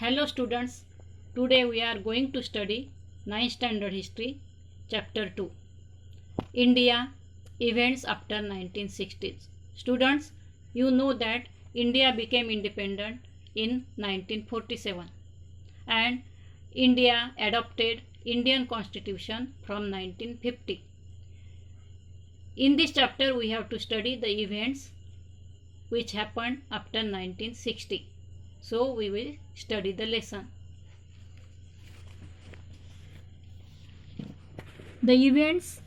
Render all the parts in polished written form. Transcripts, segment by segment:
Hello students, today we are going to study 9th standard history chapter 2 India events after 1960s. Students, you know that India became independent in 1947 and India adopted Indian Constitution from 1950. In this chapter we have to study the events which happened after 1960. So we will study the lesson. The events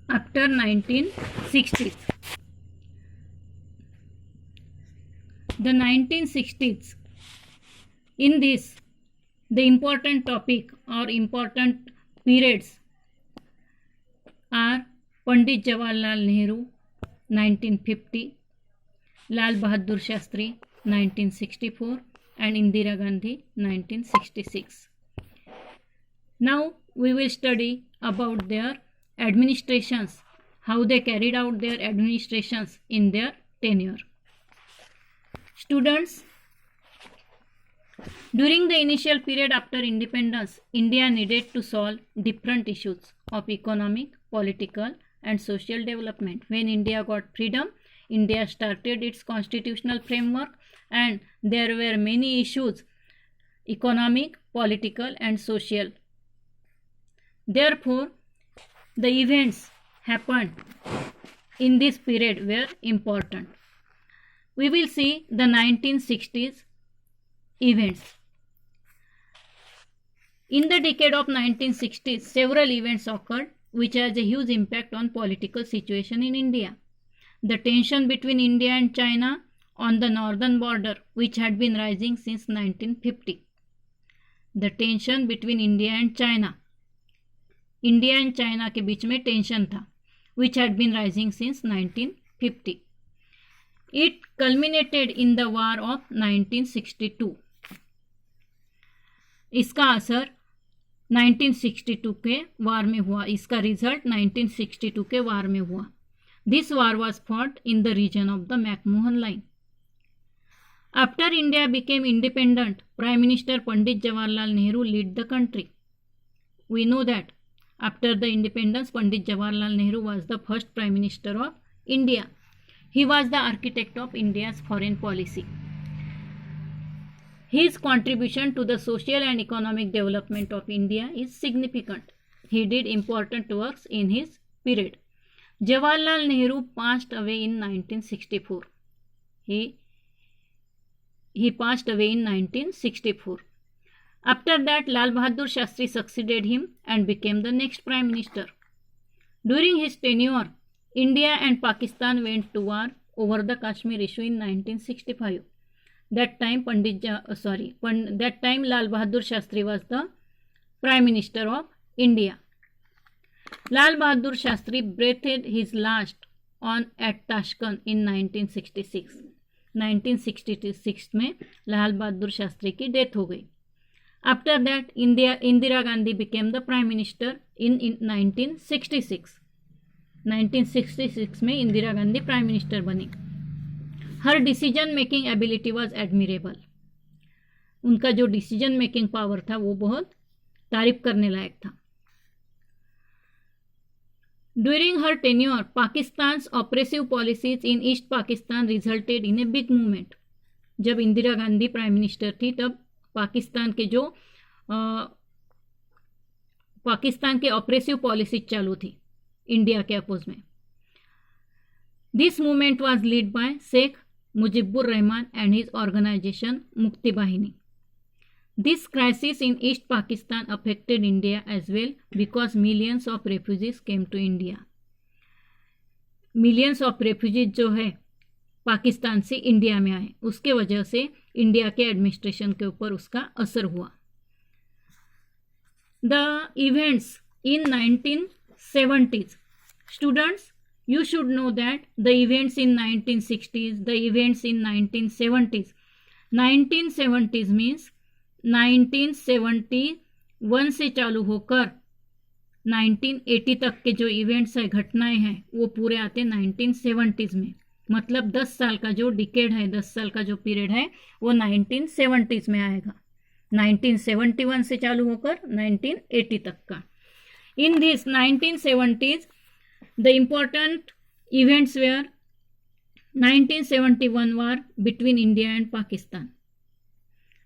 after 1960s. The 1960s. In this, the important topic or important periods are Pandit Jawaharlal Nehru 1950, Lal Bahadur Shastri 1964 and Indira Gandhi 1966. Now we will study about their administrations, how they carried out their administrations in their tenure. Students, during the initial period after independence, India needed to solve different issues of economic, political and social development. When India got freedom, India started its constitutional framework and there were many issues, economic, political and social. Therefore, the events happened in this period were important. We will see the 1960s events. In the decade of 1960s, several events occurred which has a huge impact on political situation in India. The tension between India and China on the northern border, which had been rising since 1950. The tension between India and China. India and China के बीच में tension था, which had been rising since 1950. It culminated in the war of 1962. इसका असर 1962 के वार में हुआ, इसका result 1962 के वार में हुआ. This war was fought in the region of the McMahon Line. After India became independent, Prime Minister Pandit Jawaharlal Nehru led the country. We know that after the independence, Pandit Jawaharlal Nehru was the first Prime Minister of India. He was the architect of India's foreign policy. His contribution to the social and economic development of India is significant. He did important works in his period. Jawaharlal Nehru passed away in 1964. He passed away in 1964. After that, Lal Bahadur Shastri succeeded him and became the next Prime Minister. During his tenure, India and Pakistan went to war over the Kashmir issue in 1965. That time Lal Bahadur Shastri was the Prime Minister of India. Lal Bahadur Shastri breathed his last at Tashkent in 1966. 1966 में लाल बहादुर शास्त्री की death हो गई. After that, Indira Gandhi became the Prime Minister in 1966. 1966 में Indira Gandhi Prime Minister बनी. Her decision making ability was admirable. उनका जो decision making power था वो बहुत तारीफ करने लायक था. During her tenure, Pakistan's oppressive policies in East Pakistan resulted in a big movement. जब इंदिरा गांधी प्राइम मिनिस्टर थी तब पाकिस्तान के ऑपरेसिव पॉलिसी चालू थी इंडिया के अपोज में. This movement was lead by Sheikh Mujibur Rahman and his organisation Mukti Bahini. This crisis in East Pakistan affected India as well because millions of refugees came to India. Millions of refugees जो है पाकिस्तान से India में आए, उसके वजह से इंडिया के एडमिनिस्ट्रेशन के ऊपर उसका असर हुआ. The events in 1970s. Students, you should know that the events in 1960s, the events in 1970s. 1970s means 1971 से चालू होकर 1980 तक के जो इवेंट्स है, घटनाएं हैं, वो पूरे आते हैं 1970s में. मतलब 10 साल का जो डिकेड है, 10 साल का जो पीरियड है वो 1970s में आएगा. 1971 से चालू होकर 1980 तक का। In this 1970s the important events were 1971 war between India and Pakistan,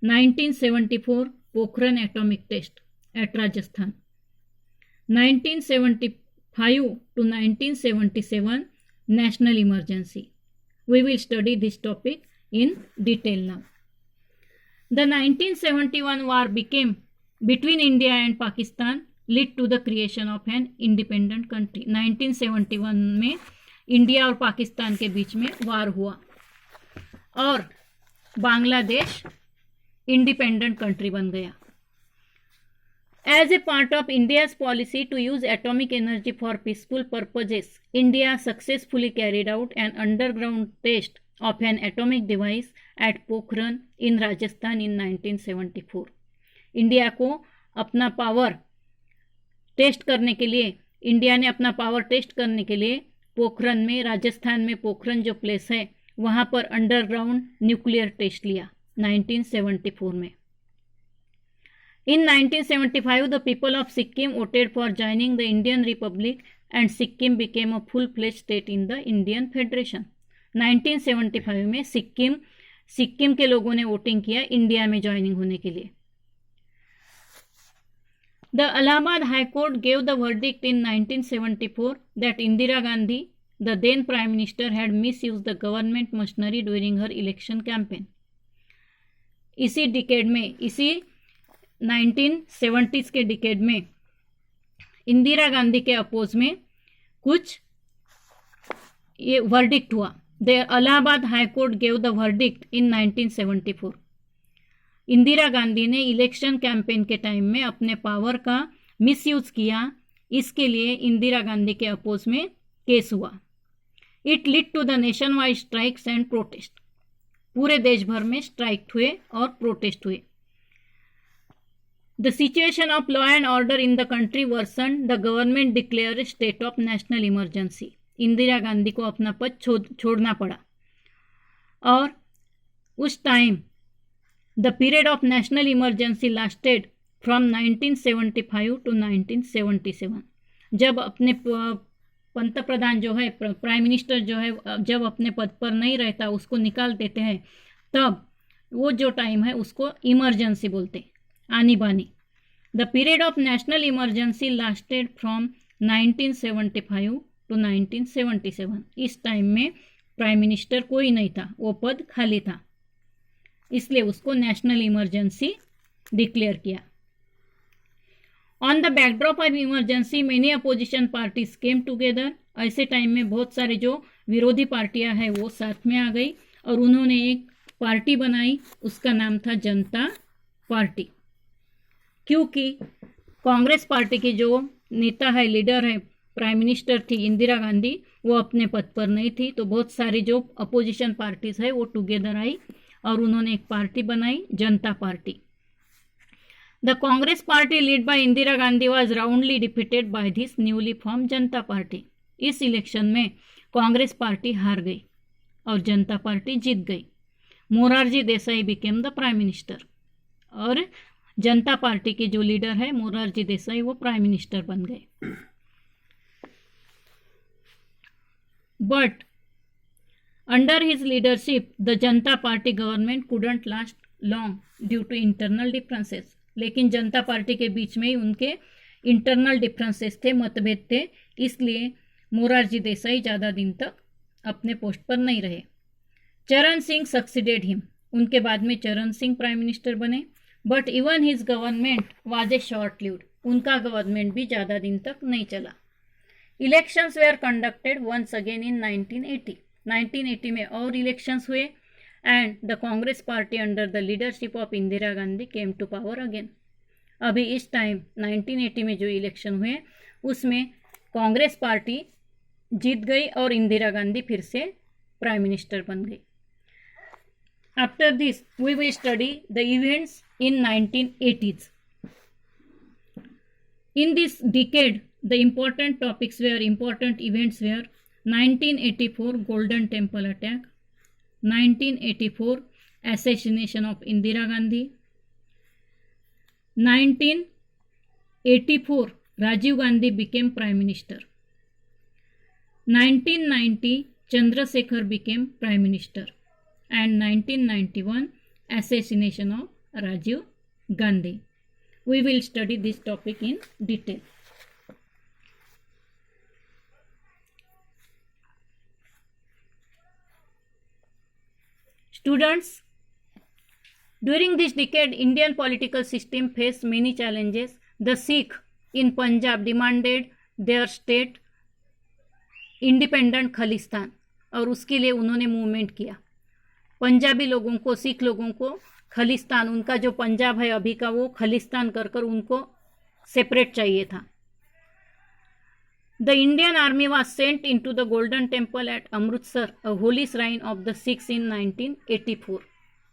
1974 Pokhran atomic test at Rajasthan, 1975 to 1977 national emergency. We will study this topic in detail now. The 1971 war became between India and Pakistan led to the creation of an independent country. 1971 में India और पाकिस्तान के बीच में वार हुआ और Bangladesh independent country बन गया। As a part of India's policy to use atomic energy for peaceful purposes, India successfully carried out an underground test of an atomic device at Pokhran in Rajasthan in 1974. India को अपना power test करने के लिए, India ने अपना power test करने के लिए पोखरण में, राजस्थान में पोखरण जो प्लेस है वहाँ पर अंडरग्राउंड न्यूक्लियर टेस्ट लिया 1974 में। In 1975, the people of Sikkim voted for joining the Indian Republic and Sikkim became a full-fledged state in the Indian Federation. 1975 में सिक्किम के लोगों ने वोटिंग किया इंडिया में ज्वाइनिंग होने के लिए। The Allahabad High Court gave the verdict in 1974 that Indira Gandhi, the then Prime Minister, had misused the government machinery during her election campaign. इसी डिकेड में, इसी 1970s के डिकेड में इंदिरा गांधी के अपोज में कुछ ये वर्डिक्ट हुआ। The Allahabad high court gave the verdict इन 1974। इंदिरा गांधी ने इलेक्शन कैंपेन के टाइम में अपने पावर का मिसयूज किया, इसके लिए इंदिरा गांधी के अपोज में केस हुआ। It lead to the nationwide strikes and protest. पूरे देश भर में स्ट्राइक हुए और प्रोटेस्ट हुए। The situation of law and order in the country worsened. The government declared a state of national emergency. Indira Gandhi को अपना पद छोड़ना पड़ा और उस time the period of national emergency lasted from 1975 to 1977। जब अपने पंत प्रधान जो है, प्राइम मिनिस्टर जो है, जब अपने पद पर नहीं रहता उसको निकाल देते हैं, तब वो जो टाइम है उसको इमरजेंसी बोलते, आनी बानी। The period of national emergency lasted from 1975 to 1977। इस टाइम में प्राइम मिनिस्टर कोई नहीं था, वो पद खाली था, इसलिए उसको नेशनल इमरजेंसी डिक्लेयर किया। On the backdrop of emergency many opposition parties came together. ऐसे टाइम में बहुत सारे जो विरोधी पार्टियां हैं वो साथ में आ गई और उन्होंने एक पार्टी बनाई, उसका नाम था जनता पार्टी। क्योंकि कांग्रेस पार्टी की जो नेता है, लीडर है, प्राइम मिनिस्टर थी इंदिरा गांधी, वो अपने पद पर नहीं थी, तो बहुत सारी जो अपोजिशन पार्टीज है वो टुगेदर आई और उन्होंने एक पार्टी बनाई, जनता party. The Congress party lead by Indira Gandhi was roundly defeated by this newly form Janata party. इस इलेक्शन में कांग्रेस पार्टी हार गई और जनता पार्टी जीत गई। Morarji Desai became the prime minister और जनता पार्टी के जो लीडर है मोरारजी देसाई वो प्राइम मिनिस्टर बन गए। But under his leadership the Janata Party government couldn't last long due to internal differences. लेकिन जनता पार्टी के बीच में ही उनके इंटरनल डिफरेंसेस थे, मतभेद थे, इसलिए मोरारजी देसाई ज़्यादा दिन तक अपने पोस्ट पर नहीं रहे। चरण सिंह सक्सीडेड हिम। उनके बाद में चरण सिंह प्राइम मिनिस्टर बने, but even his government was a short lived. उनका गवर्नमेंट भी ज़्यादा दिन तक नहीं चला। Elections were conducted once again in 1980। 1980 में और इलेक्शंस हुए and the Congress party under the leadership of Indira Gandhi came to power again. अभी इस टाइम 1980 में जो इलेक्शन हुए उसमें कांग्रेस पार्टी जीत गई और इंदिरा गांधी फिर से प्राइम मिनिस्टर बन गई। After this we will study the events in 1980s. In this decade, the important events were 1984 Golden Temple attack, 1984 assassination of Indira Gandhi, 1984 Rajiv Gandhi became Prime Minister. 1990 Chandrasekhar became Prime Minister. And 1991 assassination of Rajiv Gandhi. We will study this topic in detail. Students, during this decade, Indian political system faced many challenges. The Sikh in Punjab demanded their state independent Khalistan, और उसके लिए उन्होंने movement किया. पंजाबी लोगों को, सिख लोगों को खालिस्तान, उनका जो पंजाब है अभी का, वो खालिस्तान कर कर उनको सेपरेट चाहिए था. The Indian Army was sent into the Golden Temple at Amritsar, a holy shrine of the Sikhs in 1984.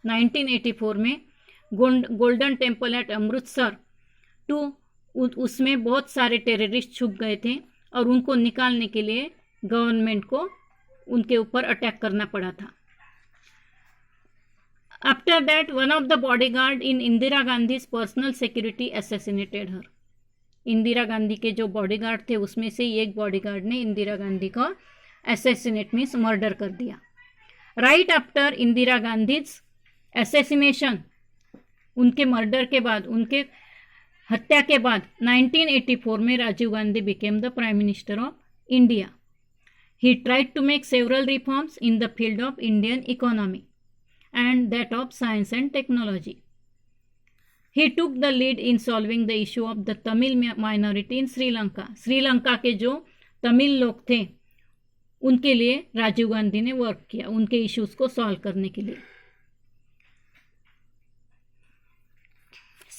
1984 में गोल्डन टेम्पल एट अमृतसर उसमें बहुत सारे टेररिस्ट छुप गए थे और उनको निकालने के लिए गवर्नमेंट को उनके ऊपर अटैक करना पड़ा था. After that one of the bodyguard in Indira Gandhi's personal security assassinated her. Indira Gandhi के जो बॉडीगार्ड थे उसमें से एक बॉडीगार्ड ने इंदिरा गांधी को असैसिनेट मीन्स मर्डर कर दिया. Right after Indira Gandhi's assassination, उनके मर्डर के बाद, उनके हत्या के बाद 1984 में Rajiv Gandhi became the prime minister of India. He tried to make several reforms in the field of Indian economy and that of science and technology. He took the lead in solving the issue of the Tamil minority in Sri Lanka. Sri Lanka के जो तमिल लोग थे उनके लिए राजीव गांधी ने work किया, उनके issues को सॉल्व करने के लिए.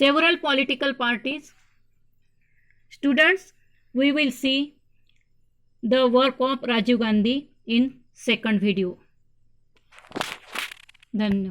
Several political parties. Students, we will see the work of Rajiv Gandhi in second video. धन्यवाद.